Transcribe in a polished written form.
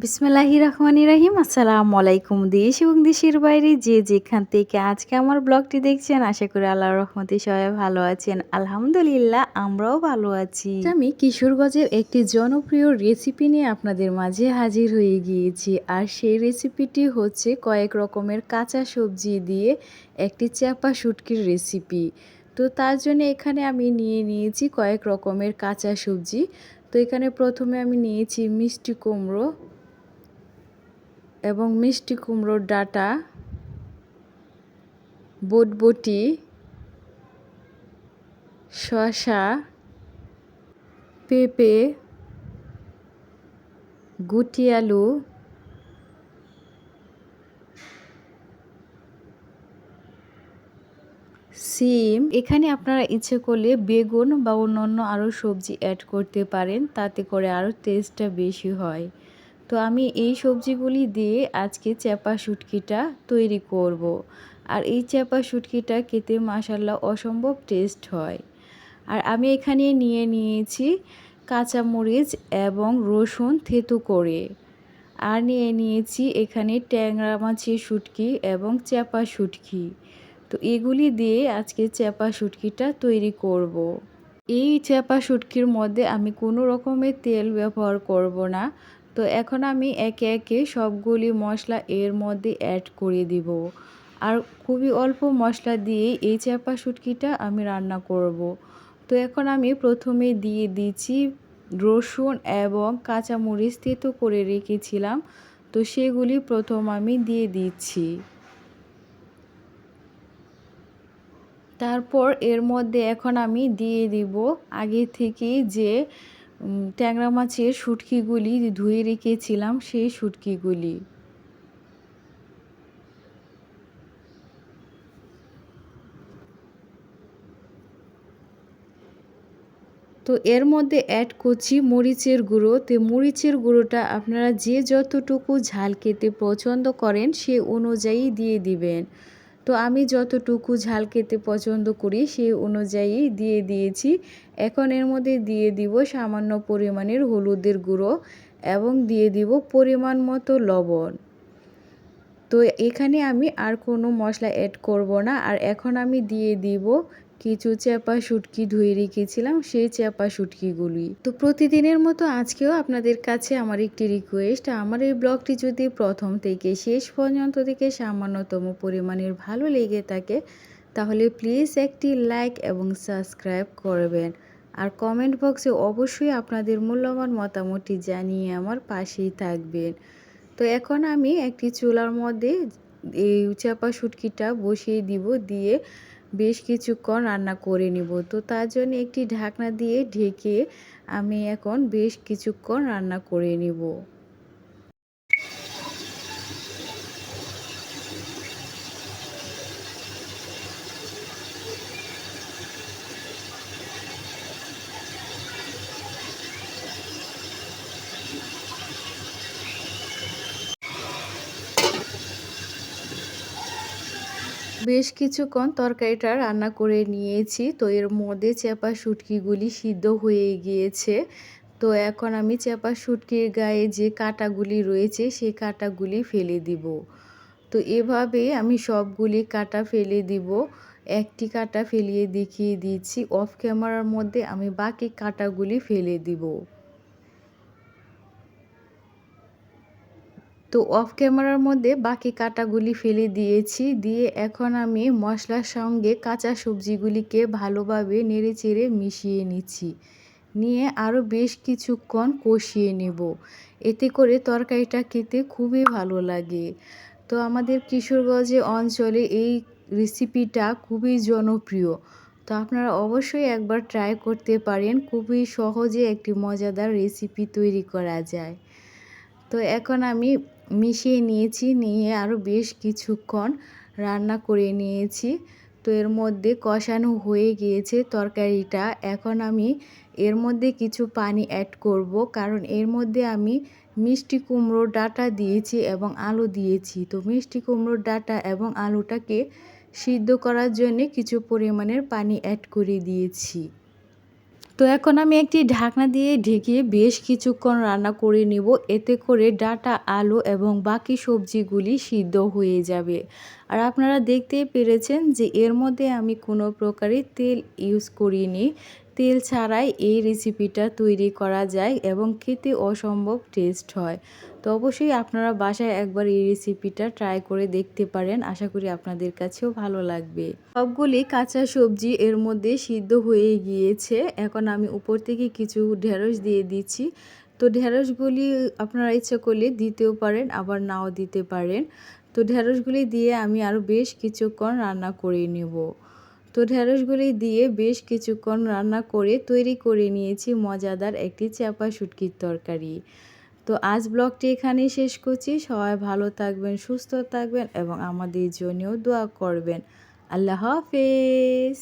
বিসমিল্লাহির রহমানির রহিম। আসসালামু আলাইকুম। দেশ এবং দেশের বাইরে যে যেখান থেকে আজকে আমার ব্লগটি দেখছেন, আশা করি আল্লাহর রহমতে সবাই ভালো আছেন। আলহামদুলিল্লাহ, আমরাও ভালো আছি। আমি কিশোরগঞ্জের একটি জনপ্রিয় রেসিপি নিয়ে আপনাদের মাঝে হাজির হয়ে গিয়েছি। আর সেই রেসিপিটি হচ্ছে কয়েক রকমের কাঁচা সবজি দিয়ে একটি চাপা শুটকির রেসিপি। তো তার জন্য এখানে আমি নিয়ে নিয়েছি কয়েক রকমের কাঁচা সবজি। তো এখানে প্রথমে আমি নিয়েছি মিষ্টি কুমড়ো এবং মিষ্টি কুমড়োর ডাঁটা, বটবটি, শসা, পেঁপে, গুটি আলু, সিম। এখানে আপনারা ইচ্ছে করলে বেগুন বা অন্যান্য আরও সবজি অ্যাড করতে পারেন, তাতে করে আরও টেস্টটা বেশি হয়। তো আমি এই সবজিগুলি দিয়ে আজকে চাপা শুটকিটা তৈরি করব। আর এই চাপা শুটকিটা খেতে মাশাআল্লাহ অসম্ভব টেস্ট হয়। আর আমি এখানে নিয়ে নিয়েছি কাঁচামরিচ এবং রসুন থেঁতো করে। আর নিয়ে নিয়েছি এখানে ট্যাংরা মাছের শুটকি এবং চাপা শুটকি। তো এগুলি দিয়ে আজকে চাপা শুটকিটা তৈরি করব। এই চাপা শুটকির মধ্যে আমি কোনো রকমের তেল ব্যবহার করব না। তো এখন আমি একে একে সবগুলি মশলা এর মধ্যে অ্যাড করে দিব। আর খুবই অল্প মশলা দিয়ে এই চাপা শুটকিটা আমি রান্না করব। তো এখন আমি প্রথমে দিয়ে দিচ্ছি রসুন এবং কাঁচামরিচ থেঁতো করে রেখেছিলাম। তো সেগুলি প্রথম আমি দিয়ে দিচ্ছি। তারপর এর মধ্যে এখন আমি দিয়ে দিব আগে থেকে যে ট্যাংরা মাছের শুটকিগুলি ধুয়ে রেখেছিলাম সেই শুটকিগুলি। তো এর মধ্যে অ্যাড করছি মরিচের গুঁড়ো। তো মরিচের গুঁড়োটা আপনারা যে যতটুকু ঝাল খেতে পছন্দ করেন সে অনুযায়ী দিয়ে দিবেন। তো আমি যতটুকু ঝাল খেতে পছন্দ করি সেই অনুযায়ী দিয়ে দিয়েছি। এখন এর মধ্যে দিয়ে দিব সামান্য পরিমাণের হলুদের গুঁড়ো এবং দিয়ে দিব পরিমাণ মতো লবণ। তো এখানে আমি আর কোনো মশলা অ্যাড করব না। আর এখন আমি দিয়ে দিব কিছু চাপা শুটকি ধুয়ে রেখেছিলাম সেই চাপা শুটকিগুলি। তো প্রতিদিনের মতো আজকেও আপনাদের কাছে আমার একটি রিকোয়েস্ট, আমার এই ব্লগটি যদি প্রথম থেকে শেষ পর্যন্ত থেকে সামান্যতম পরিমাণের ভালো লেগে থাকে তাহলে প্লিজ একটি লাইক এবং সাবস্ক্রাইব করবেন। আর কমেন্ট বক্সে অবশ্যই আপনাদের মূল্যবান মতামতটি জানিয়ে আমার পাশেই থাকবেন। তো এখন আমি একটি চুলার মধ্যে এই চাপা শুটকিটা বসিয়ে দিব, দিয়ে বেশ কিছুক্ষণ রান্না করে নিব। তো তার জন্য একটি ঢাকনা দিয়ে ঢেকে আমি এখন বেশ কিছুক্ষণ রান্না করে নিব। বেশ কিছুক্ষণ তরকারিটা রান্না করে নিয়েছি। তো এর মধ্যে চাপা শুটকিগুলি সিদ্ধ হয়ে গিয়েছে। তো এখন আমি চাপা শুটকির গায়ে যে কাঁটাগুলি রয়েছে সেই কাঁটাগুলি ফেলে দিব। তো এভাবে আমি সবগুলি কাঁটা ফেলে দিব। একটি কাঁটা ফেলিয়ে দেখিয়ে দিচ্ছি, অফ ক্যামেরার মধ্যে আমি বাকি কাঁটাগুলি ফেলে দিব। তো অফ ক্যামেরার মধ্যে বাকি কাঁটাগুলি ফেলে দিয়েছি, দিয়ে এখন আমি মশলার সঙ্গে কাঁচা সবজিগুলিকে ভালোভাবে নেড়েচেড়ে মিশিয়ে নিচ্ছি, নিয়ে আরও বেশ কিছুক্ষণ কষিয়ে নেব। এতে করে তরকারিটা খেতে খুবই ভালো লাগে। তো আমাদের কিশোরগঞ্জে অঞ্চলে এই রেসিপিটা খুবই জনপ্রিয়। তো আপনারা অবশ্যই একবার ট্রাই করতে পারেন, খুবই সহজে একটি মজাদার রেসিপি তৈরি করা যায়। তো এখন আমি মিশিয়ে নিয়েছি, নিয়ে আরও বেশ কিছুক্ষণ রান্না করে নিয়েছি। তো এর মধ্যে কষানো হয়ে গিয়েছে তরকারিটা। এখন আমি এর মধ্যে কিছু পানি অ্যাড করব, কারণ এর মধ্যে আমি মিষ্টি কুমড়োর ডাঁটা দিয়েছি এবং আলু দিয়েছি। তো মিষ্টি কুমড়োর ডাঁটা এবং আলুটাকে সিদ্ধ করার জন্যে কিছু পরিমাণের পানি অ্যাড করে দিয়েছি। তো এখন আমি একটি ঢাকনা দিয়ে ঢেকে বেশ কিছুক্ষণ রান্না করে নেব, এতে করে ডাঁটা, আলু এবং বাকি সবজিগুলি সিদ্ধ হয়ে যাবে। আর আপনারা দেখতেই পেরেছেন যে এর মধ্যে আমি কোনো প্রকারের তেল ইউজ করিনি। তেল ছাড়াই এই রেসিপিটা তৈরি করা যায় এবং খেতে অসম্ভব টেস্ট হয়। তো অবশ্যই আপনারা বাসায় একবার এই রেসিপিটা ট্রাই করে দেখতে পারেন, আশা করি আপনাদের কাছেও ভালো লাগবে। সবগুলি কাঁচা সবজি এর মধ্যে সিদ্ধ হয়ে গিয়েছে। এখন আমি উপর থেকে কিছু ঢেঁড়স দিয়ে দিচ্ছি। তো ঢেঁড়সগুলি আপনারা ইচ্ছা করলে দিতেও পারেন, আবার নাও দিতে পারেন। তো ঢেঁড়সগুলি দিয়ে আমি আরও বেশ কিছুক্ষণ রান্না করে নেব। তো ঢেঁড়সগুলি দিয়ে বেশ কিছুক্ষণ রান্না করে তৈরি করে নিয়েছি মজাদার একটি চাপা শুটকির তরকারি। তো আজ ব্লগটি এখানেই শেষ করছি। সবাই ভালো থাকবেন, সুস্থ থাকবেন এবং আমাদের জন্যও দোয়া করবেন। আল্লাহ হাফেজ।